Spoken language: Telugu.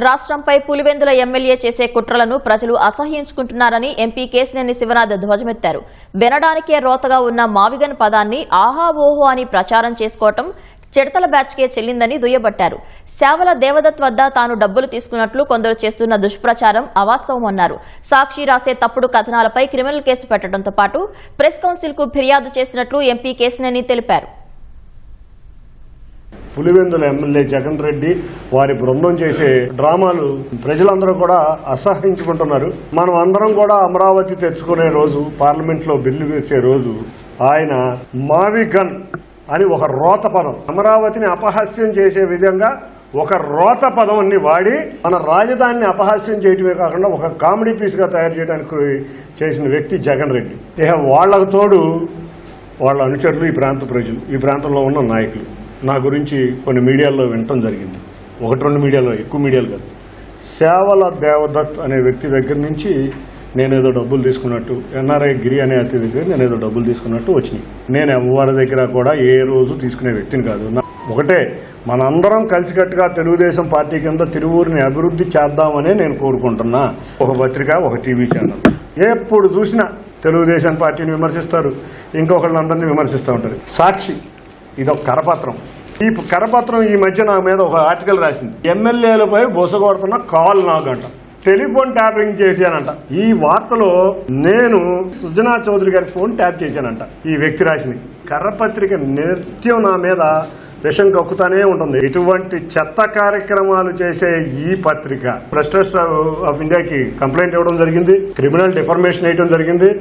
రాష్ట్రంపై పులివెందుల ఎమ్మెల్యే చేసే కుట్రలను ప్రజలు అసహ్యించుకుంటున్నారని ఎంపీ కేశినేని శివనాథ్ ధ్వజమెత్తారు. వినడానికే రోతగా ఉన్న మావిగన్ పదాన్ని ఆహా ఓహో అని ప్రచారం చేసుకోవటం చిడతల బ్యాచ్కే చెల్లిందని దుయ్యబట్టారు. సేవల దేవదత్ వద్ద తాను డబ్బులు తీసుకున్నట్లు కొందరు చేస్తున్న దుష్ప్రచారం అవాస్తవమన్నారు. సాక్షి రాసే తప్పుడు కథనాలపై క్రిమినల్ కేసు పెట్టడంతో పాటు ప్రెస్ కౌన్సిల్ కు ఫిర్యాదు చేసినట్లు ఎంపీ కేశినేని తెలిపారు. పులివెందుల ఎమ్మెల్యే జగన్ రెడ్డి వారి బృందం చేసే డ్రామాలు ప్రజలందరూ కూడా అసహించుకుంటున్నారు. మనం అందరం కూడా అమరావతి తెచ్చుకునే రోజు, పార్లమెంట్ లో బిల్లు వేసే రోజు ఆయన మావిగన్ అని ఒక రోత పదం, అమరావతిని అపహాస్యం చేసే విధంగా ఒక రోత పదాన్ని వాడి మన రాజధానిని అపహాస్యం చేయటమే కాకుండా ఒక కామెడీ పీస్ గా తయారు చేయడానికి చేసిన వ్యక్తి జగన్ రెడ్డి. ఇక వాళ్లకు తోడు వాళ్ళ అనుచరులు, ఈ ప్రాంత ప్రజలు, ఈ ప్రాంతంలో ఉన్న నాయకులు నా గురించి కొన్ని మీడియాల్లో వినటం జరిగింది. 1-2 మీడియాలో, ఎక్కువ మీడియాలు కాదు. సేవల దేవదత్ అనే వ్యక్తి దగ్గర నుంచి నేనేదో డబ్బులు తీసుకున్నట్టు, ఎన్ఆర్ఐ గిరి అనే అతి దగ్గర నేనేదో డబ్బులు తీసుకున్నట్టు వచ్చినాయి. నేను ఎవరి దగ్గర కూడా ఏ రోజు తీసుకునే వ్యక్తిని కాదు. ఒకటే, మనందరం కలిసికట్టుగా తెలుగుదేశం పార్టీ కింద తిరువూరిని అభివృద్ధి చేద్దామనే నేను కోరుకుంటున్నా. ఒక పత్రిక, ఒక టీవీ ఛానల్ ఎప్పుడు చూసినా తెలుగుదేశం పార్టీని విమర్శిస్తారు, ఇంకొకళ్ళందరినీ విమర్శిస్తూ ఉంటారు. సాక్షి ఇదొక కరపత్రం. ఈ కరపత్రం ఈ మధ్య నా మీద ఒక ఆర్టికల్ రాసింది. ఎమ్మెల్యేలపై బొసగొడుతున్న కాల్ నాగంట, టెలిఫోన్ ట్యాపింగ్ చేశానంట. ఈ వార్తలో నేను సుజనా చౌదరి గారి ఫోన్ ట్యాప్ చేశానంట. ఈ వ్యక్తి రాసింది కర్రపత్రిక నిత్యం నా మీద విషం కక్కుతానే ఉంటుంది. ఇటువంటి చెత్త కార్యక్రమాలు చేసే ఈ పత్రిక ప్రెస్ ట్రస్ట్ ఆఫ్ ఇండియాకి కంప్లైంట్ ఇవ్వడం జరిగింది, క్రిమినల్ డిఫర్మేషన్ వేయడం జరిగింది.